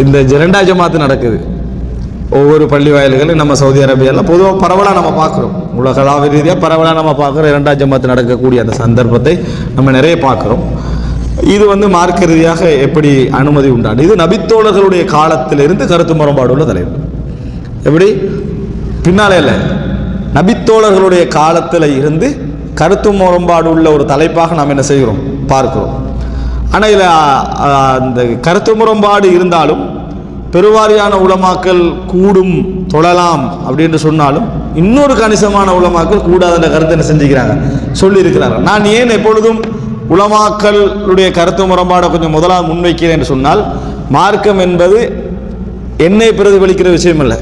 இந்த இரண்டாம் ஜமாத்து நடக்குது ஒவ்வொரு பள்ளி வாயில்களும் நம்ம சவுதி அரேபியாவில் பொதுவாக பரவலாக நம்ம பார்க்குறோம். உலகளாவிய ரீதியாக பரவலாக நம்ம பார்க்குறோம். இரண்டாம் ஜமாத்து நடக்கக்கூடிய அந்த சந்தர்ப்பத்தை நம்ம நிறைய பார்க்குறோம். இது மார்க்க ரீதியாக எப்படி அனுமதி உண்டான இது நபித்தோழர்களுடைய காலத்திலிருந்து கருத்து முரண்பாடு உள்ள தலைவர். எப்படி பின்னாலே இல்லை, நபித்தோழர்களுடைய காலத்தில் இருந்து கருத்து முரண்பாடு உள்ள ஒரு தலைப்பாக நாம் என்ன செய்கிறோம் பார்க்கிறோம். ஆனால் இதில் அந்த கருத்து முரண்பாடு இருந்தாலும் பெருவாரியான உலமாக்கள் கூடும் தொழலாம் அப்படின்னு சொன்னாலும் இன்னொரு கணிசமான உலமாக்கள் கூடாத கருத்தை என்ன செஞ்சுக்கிறாங்க சொல்லியிருக்கிறார்கள். நான் ஏன் எப்பொழுதும் உலமாக்களுடைய கருத்து முரண்பாடை கொஞ்சம் முதலாக முன்வைக்கிறேன் என்று சொன்னால், மார்க்கம் என்பது என்னை பிரதிபலிக்கிற விஷயம் இல்லை,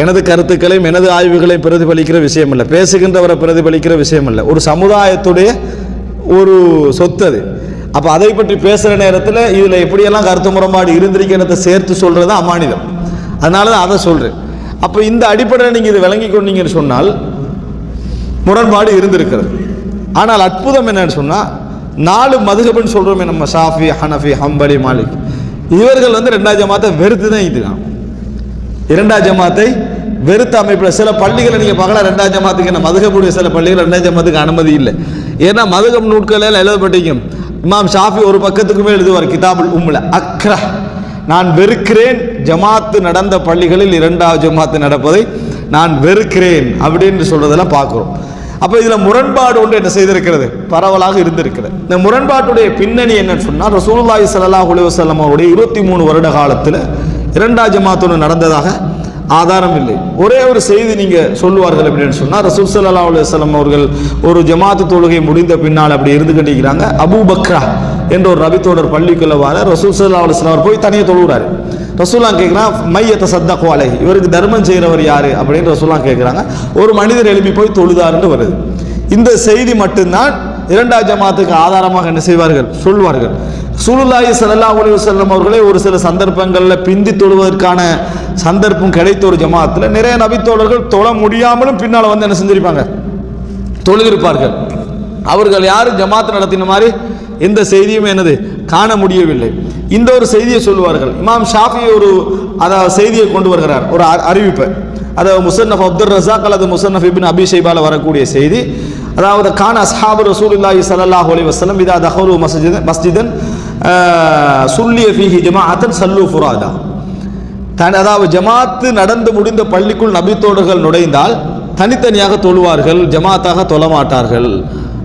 எனது கருத்துக்களையும் எனது ஆய்வுகளையும் பிரதிபலிக்கிற விஷயம் இல்லை, பேசுகின்றவரை பிரதிபலிக்கிற விஷயம் இல்லை, ஒரு சமுதாயத்துடைய ஒரு சொத்து அது. அப்போ அதை பற்றி பேசுகிற நேரத்தில் இதில் எப்படியெல்லாம் கருத்து முரண்பாடு இருந்திருக்கிறத சேர்த்து சொல்கிறது அமானிதம். அதனால தான் அதை சொல்கிறேன். அப்போ இந்த அடிப்படையில் நீங்கள் இதை விளங்கி கொண்டீங்கன்னு சொன்னால் முரண்பாடு இருந்திருக்கிறது. ஆனால் அற்புதம் என்னன்னு சொன்னால், 4 மதுஹப்னு சொல்கிறோமே நம்ம, ஷாஃபி, ஹனஃபி, ஹம்பலி, மாலிக், இவர்கள் ரெண்டாம் ஜமாத்தை வெறுத்து தான் இதுதான். இரண்டாம் ஜமாத்தை வெறுத்த அமைப்பில் சில பள்ளிகளை நீங்கள் பார்க்கலாம். ரெண்டாம் ஜமாத்துக்கு என்ன மதுஹபுடைய சில பள்ளிகள் ரெண்டாம் ஜமாத்துக்கு அனுமதி இல்லை. ஏன்னா மதுஹப் நூட்களில் எழுதப்பட்டிருக்கும். இமாம் ஷாஃபி ஒரு பக்கத்துக்குமே எழுதுவார் கிதாபுல் உம்ல, அக்ரா, நான் வெறுக்கிறேன் ஜமாத்து நடந்த பள்ளிகளில் இரண்டாவது ஜமாத்து நடப்பதை நான் வெறுக்கிறேன் அப்படின்னு சொல்றதெல்லாம் பார்க்கிறோம். அப்போ இதில் முரண்பாடு ஒன்று என்ன செய்திருக்கிறது, பரவலாக இருந்திருக்கிறது. இந்த முரண்பாட்டுடைய பின்னணி என்னன்னு சொன்னால், ரசூலுல்லாஹி ஸல்லல்லாஹு அலைஹி வஸல்லம் அவருடைய 23 வருட காலத்தில் இரண்டாம் ஜமாத் ஒன்று நடந்ததாக ஆதாரம் இல்லை. ஒரே ஒரு செய்தி நீங்க சொல்லுவார்கள் அப்படின்னு சொன்னால், ரசூல் ஸல்லல்லாஹு அலைஹி வஸல்லம் அவர்கள் ஒரு ஜமாத்து தொழுகை முடிந்த பின்னால் அப்படி இருந்து கட்டிக்கிறாங்க. அபூ பக்ரா என்ற ஒரு நபித்தோடர் பள்ளிக்குள்ள வர ரசூல் ஸல்லல்லாஹு அலைஹி வஸல்லம் அவர் போய் தனியாக தொழுகிறாரு. ரசூலுல்லாஹ் கேட்குறான், மையத்தை சத்தக்கு அலைஹி, இவருக்கு தர்மம் செய்கிறவர் யாரு அப்படின்னு ரசூலுல்லாஹ் கேட்குறாங்க. ஒரு மனிதர் எழுப்பி போய் தொழுதாருன்னு வருது. இந்த செய்தி மட்டும்தான் இரண்டாம் ஜமாத்துக்கு ஆதாரமாக என்ன செய்வார்கள் சொல்வார்கள். ரசூலுல்லாஹி ஸல்லல்லாஹு அலைஹி வஸல்லம் அவர்களே ஒரு சில சந்தர்ப்பங்களில் பிந்தி தொழுவதற்கான சந்தர்ப்பம் கிடைத்த ஒரு ஜமாத்தில் நிறைய நபித்தோழர்கள் தொழ முடியாமலும் பின்னால் என்ன செஞ்சிருப்பாங்க, தொழுதிருப்பார்கள். அவர்கள் யாரும் ஜமாத் நடத்தின மாதிரி எந்த செய்தியும் என்னது காண முடியவில்லை. இந்த ஒரு செய்தியை சொல்லுவார்கள். இமாம் ஷாஃபி ஒரு அதாவது செய்தியை கொண்டு வருகிறார், ஒரு அறிவிப்பை. அதாவது முஸன்னஃப் அப்துர் ரஸாக் அல்லது முஸன்னஃப் இப்னு அபி ஷைபால வரக்கூடிய செய்தி. அதாவது கான அஸ்ஹாபு ரசூலுல்லாஹி ஸல்லல்லாஹு அலைஹி வஸல்லம் இதா தஹலு மஸ்ஜிதன் சுல்லிய ஃபீஹி ஜமாஅத்தன் சல்லு ஃபுராதா. அதாவது ஜமாத்து நடந்து முடிந்த பள்ளிக்குள் நபித்தோழர்கள் நுழைந்தால் தனித்தனியாக தொழுவார்கள், ஜமாத்தாக தொழ மாட்டார்கள்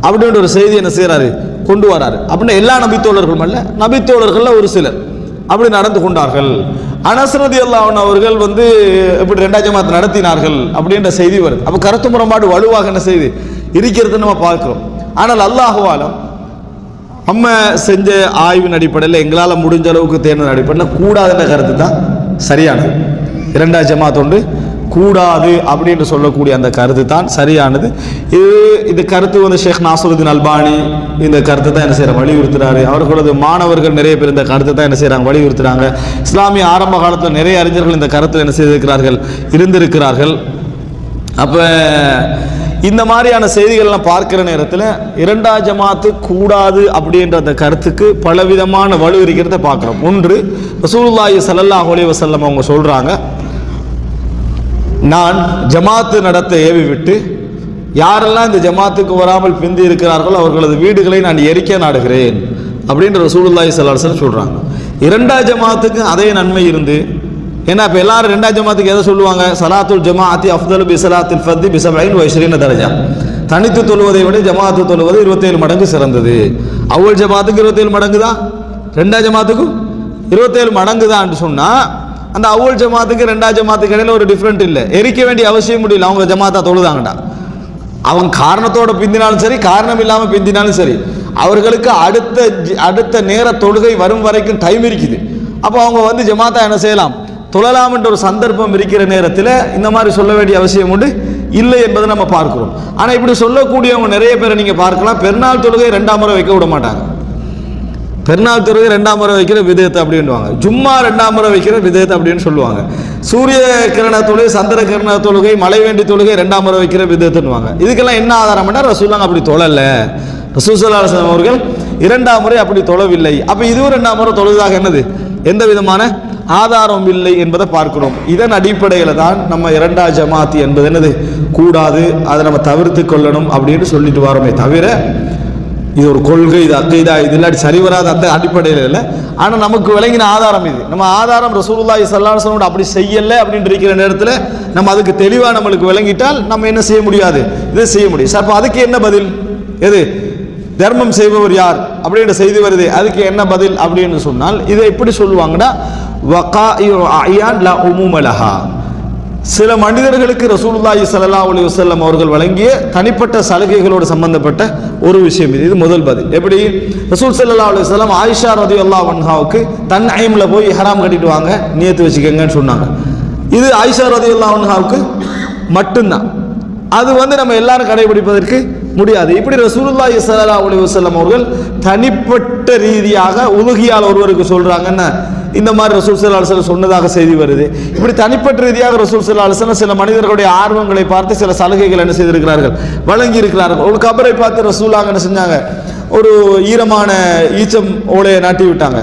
அப்படின்ற ஒரு செய்தி என்ன செய்யறாரு கொண்டு வராரு. அப்படின்னா எல்லா நபித்தோழர்களும் அல்ல, நபித்தோழர்கள் ஒரு சிலர் அப்படி நடந்து கொண்டார்கள். அனஸ் ரலியல்லாஹு அன்ஹு அவர்கள் இப்படி இரண்டாம் ஜமாத் நடத்தினார்கள் அப்படின்ற செய்தி வருது. அப்போ கருத்து முரண்பாடு வலுவாக என்ன செய்து இருக்கிறது நம்ம பார்க்கிறோம். ஆனால் அல்லாஹு ஆலம் நம்ம செஞ்ச ஆய்வின் அடிப்படையில் எங்களால் முடிஞ்ச அளவுக்கு தேர்ந்த அடிப்படையில் கூடாதுன்ற கருத்து தான் சரியானது. இரண்டாம் ஜமாத் ஒன்று கூடாது அப்படின்னு சொல்லக்கூடிய அந்த கருத்து தான் சரியானது. இது கருத்து ஷேக் நாசருதீன் அல்பானி இந்த கருத்தை தான் என்ன செய்யறாங்க வலியுறுத்துறாரு. அவர்களது மாணவர்கள் நிறைய பேர் இந்த கருத்தை தான் என்ன செய்யறாங்க வலியுறுத்துறாங்க. இஸ்லாமிய ஆரம்ப காலத்தில் நிறைய அறிஞர்கள் இந்த கருத்தில் என்ன செய்திருக்கிறார்கள் இருந்திருக்கிறார்கள். அப்போ இந்த மாதிரியான செய்திகள்லாம் பார்க்கிற நேரத்தில் இரண்டாம் ஜமாத்து கூடாது அப்படின்ற அந்த கருத்துக்கு பலவிதமான வலு இருக்கிறத பார்க்குறோம். ஒன்று, ரசூலுல்லாஹி ஸல்லல்லாஹு அலைஹி வஸல்லம் அவங்க சொல்றாங்க, நான் ஜமாத்து நடத்த ஏவி விட்டு யாரெல்லாம் இந்த ஜமாத்துக்கு வராமல் பிந்தி இருக்கிறார்களோ அவர்களது வீடுகளை நான் எரிக்க நாடுகிறேன் அப்படின்ற ரசூலுல்லாஹி ஸல்லல்லாஹு அலைஹி வஸல்லம் சொல்றாங்க. இரண்டாம் ஜமாத்துக்கு அதே நன்மை இருந்து, ஏன்னா இப்போ எல்லாரும் ரெண்டாம் ஜமாத்துக்கு எதை சொல்லுவாங்க, சலாத்துல் ஜமாஅத்தி அஃதலு பி ஸலாத்தில் ஃபர்தி பி 27 தரஜா, தனித்து தொழுவதை விட ஜமாத்து தொழுவது 27 மடங்கு சிறந்தது. அவ்வல் ஜமாத்துக்கு 27 மடங்கு தான், ரெண்டாம் ஜமாத்துக்கும் 27 மடங்கு தான் சொன்னா அந்த அவ்வல் ஜமாத்துக்கு ரெண்டாம் ஜமாத்துக்கு இடையில ஒரு டிஃப்ரெண்ட் இல்லை, எரிக்க வேண்டிய அவசியம் முடியல. அவங்க ஜமாத்தா தொழுதாங்கடா, அவங்க காரணத்தோட பிந்தினாலும் சரி காரணம் இல்லாமல் பிந்தினாலும் சரி, அவர்களுக்கு அடுத்த நேர தொழுகை வரும் வரைக்கும் டைம் இருக்குது. அப்போ அவங்க ஜமாத்தா என்ன செய்யலாம், தொழலாம் என்ற ஒரு சந்தர்ப்பம் இருக்கிற நேரத்தில் இந்த மாதிரி சொல்ல வேண்டிய அவசியம் உண்டு இல்லை என்பதை நம்ம பார்க்கிறோம். ஆனால் இப்படி சொல்லக்கூடியவங்க நிறைய பேரை நீங்கள் பார்க்கலாம். பெருநாள் தொழுகை 2ஆம் முறை வைக்க விட மாட்டாங்க. பெருநாள் தொழுகை 2ஆம் முறை வைக்கிற விதத்தை அப்படின்வாங்க, ஜும்மா 2ஆம் முறை வைக்கிற விதத்தை அப்படின்னு சொல்லுவாங்க. சூரிய கிரண தொழுகை, சந்திர கிரண தொழுகை, மழை வேண்டி தொழுகை 2ஆம் முறை வைக்கிற விதத்துன்னுவாங்க. இதுக்கெல்லாம் என்ன ஆதாரம் பண்ணால் ரசூலுல்லாஹ் அப்படி தொழல, ரசூல் ஸல்லல்லாஹு அலைஹி வஸல்லம் அவர்கள் 2ஆம் முறை அப்படி தொழவில்லை. அப்போ இதுவும் 2ஆம் முறை தொழுதாக என்னது எந்த விதமான ஆதாரம் இல்லை என்பதை பார்க்கிறோம். இதன் அடிப்படையில் தான் நம்ம இரண்டா ஜமாத் என்பது என்னது கூடாது, அதை நம்ம தவிர்த்து கொள்ளணும் அப்படின்னு சொல்லிட்டு வரோமே தவிர இது ஒரு கொள்கை, இது அக்கீதா, இது இல்லாட்டி சரி வராது அந்த அடிப்படையில் இல்லை. ஆனால் நமக்கு விளங்கின ஆதாரம் இது. நம்ம ஆதாரம் ரசூலுல்லாஹி ஸல்லல்லாஹு அலைஹி வஸல்லம் அப்படி செய்யலை அப்படின்னு இருக்கிற நேரத்தில் நம்ம அதுக்கு தெளிவாக நம்மளுக்கு விளங்கிட்டால் நம்ம என்ன செய்ய முடியாது, இதை செய்ய முடியும். சார் அப்போ அதுக்கு என்ன பதில்? எது தர்மம் செய்பவர் யார் அப்படின்ற செய்தி வருது, அதுக்கு என்ன பதில் அப்படின்னு சொன்னால் இதை எப்படி சொல்லுவாங்கன்னா வகாஇஉ அயான் லா உமூம லஹா. சில மனிதர்களுக்கு ரசூலுல்லாஹி ஸல்லல்லாஹு அலைஹி வஸல்லம் அவர்கள் வழங்கிய தனிப்பட்ட சலுகைகளோடு சம்பந்தப்பட்ட ஒரு விஷயம் இது. இது முதல் பதில். எப்படி ரசூல் ஸல்லல்லாஹு அலைஹி வஸல்லம் ஆயிஷா ரலியல்லாஹு அன்ஹாவுக்கு தன்ஐம்ல போய் இஹ்ராம் கட்டிட்டு வாங்க நியத்து வச்சுக்கங்கன்னு சொன்னாங்க. இது ஆயிஷா ரலியல்லாஹு அன்ஹாவுக்கு மட்டும்தான். அது நம்ம எல்லாரும் கடைபிடிப்பதற்கு முடியாது. இப்படி ரசூலுல்லாஹி ஸல்லல்லாஹு அலைஹி வஸல்லம் அவர்கள் தனிப்பட்ட ரீதியாக உலுகியால் ஒருவருக்கு சொல்றாங்கன்னா இந்த மாதிரி ரசூல் ஸல்லல்லாஹு அலைஹி வஸல்லம் சொன்னதாக செய்தி வருது. இப்படி தனிப்பட்ட ரீதியாக ரசூல் ஸல்லல்லாஹு அலைஹி வஸல்லம் சில மனிதர்களுடைய ஆர்வங்களை பார்த்து சில சலுகைகள் என்ன செய்திருக்கிறார்கள், வழங்கி இருக்கிறார்கள். ஒரு கபரை பார்த்து ரசூலாக என்ன செஞ்சாங்க, ஒரு ஈரமான ஈச்சம் ஓலையை நாட்டி விட்டாங்க.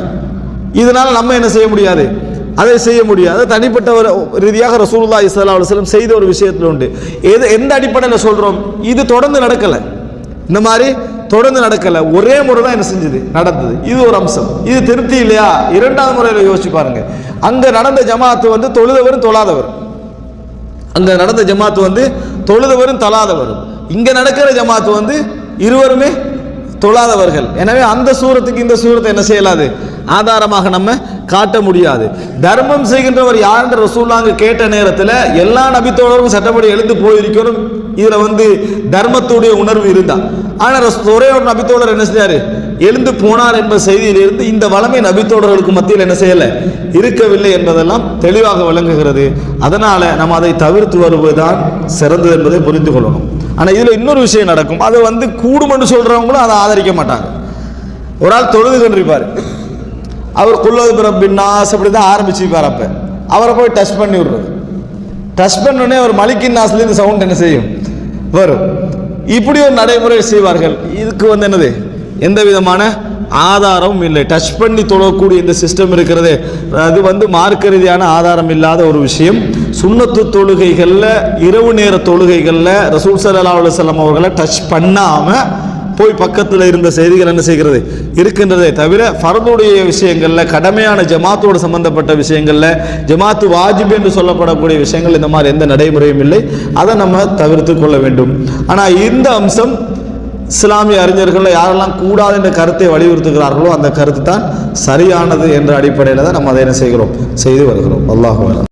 இதனால நம்ம என்ன செய்ய முடியாது, அதை செய்ய முடியாது. தனிப்பட்ட ஒரு ரீதியாக ரசூலுல்லாஹி ஸல்லல்லாஹு அலைஹி வஸல்லம் செய்த ஒரு விஷயத்தில் உண்டு. எந்த அடிப்படையில் சொல்றோம், இது தொடர்ந்து நடக்கலை, இந்த மாதிரி தொடர்ந்து நடக்கல, ஒரே முறை தான் என்ன செஞ்சது நடந்தது. இது ஒரு அம்சம். இது திருப்தி இல்லையா? இரண்டாவது முறையில் யோசிச்சு பாருங்க. அங்க நடந்த ஜமாத்து தொழுதவரும் தொழாதவர், அங்க நடந்த ஜமாத்து தொழுதவரும் தொழாதவரும். இங்க நடக்கிற ஜமாத்து இருவருமே தொழாதவர்கள். எனவே அந்த சூரத்துக்கு இந்த சூரத்தை என்ன செய்யலாது, ஆதாரமாக நம்ம காட்ட முடியாது. தர்மம் செய்கின்றவர் யாருன்ற ரசூலுல்லாஹ் கேட்ட நேரத்தில் எல்லா நபித்தோழரும் சட்டப்படி எழுந்து போயிருக்கணும். இதுல தர்மத்துடைய உணர்வு இருந்தா. ஆனால் ஒரே ஒரு நபித்தோழர் என்ன செஞ்சாரு, எழுந்து போனார் என்ற செய்தியிலிருந்து இந்த வளமை நபித்தோழர்களுக்கு மத்தியில் என்ன செய்யல, இருக்கவில்லை என்பதெல்லாம் தெளிவாக விளங்குகிறது. அதனால நம்ம அதை தவிர்த்து வருவதுதான் சிறந்தது என்பதை புரிந்து கொள்ளணும். ஆனால் இதுல இன்னொரு விஷயம் நடக்கும். அதை கூடும் என்று சொல்றவங்களும் அதை ஆதரிக்க மாட்டாங்க. ஒரு ஆள் தொழுது கொண்டிருப்பார், அவர் குல்லது பிரபின்னாஸ் அப்படிதான் ஆரம்பிச்சிருப்பார். அப்ப அவரை போய் டச் பண்ணி விடுறது, டச் பண்ணோடனே அவர் மலிக்கின் நாஸ்லேருந்து சவுண்ட் என்ன செய்யும், வரும். இப்படி ஒரு நடைமுறை செய்வார்கள். இதுக்கு என்னது, எந்த விதமான ஆதாரமும் இல்லை. டச் பண்ணி தொழக்கூடிய இந்த சிஸ்டம் இருக்கிறது, அது மார்க்க ரீதியான ஆதாரம் இல்லாத ஒரு விஷயம். சுன்னத்து தொழுகைகள்ல, இரவு நேர தொழுகைகள்ல ரசூல் ஸல்லல்லாஹு அலைஹி வஸல்லம் அவர்களை டச் பண்ணாம போய் பக்கத்தில் இருந்த செய்திகள் என்ன செய்கிறது இருக்கின்றதே தவிர, ஃபர்துடைய விஷயங்கள்ல, கடமையான ஜமாத்தோடு சம்பந்தப்பட்ட விஷயங்கள்ல, ஜமாத்து வாஜிப் என்று சொல்லப்படக்கூடிய விஷயங்கள் இந்த மாதிரி எந்த நடைமுறையும் இல்லை. அதை நம்ம தவிர்த்து கொள்ள வேண்டும். ஆனால் இந்த அம்சம் இஸ்லாமிய அறிஞர்கள் யாரெல்லாம் கூடாது என்ற கருத்தை வலியுறுத்துகிறார்களோ அந்த கருத்து தான் சரியானது என்ற அடிப்படையில் தான் நம்ம அதை என்ன செய்கிறோம், செய்து வருகிறோம். அல்லாஹ்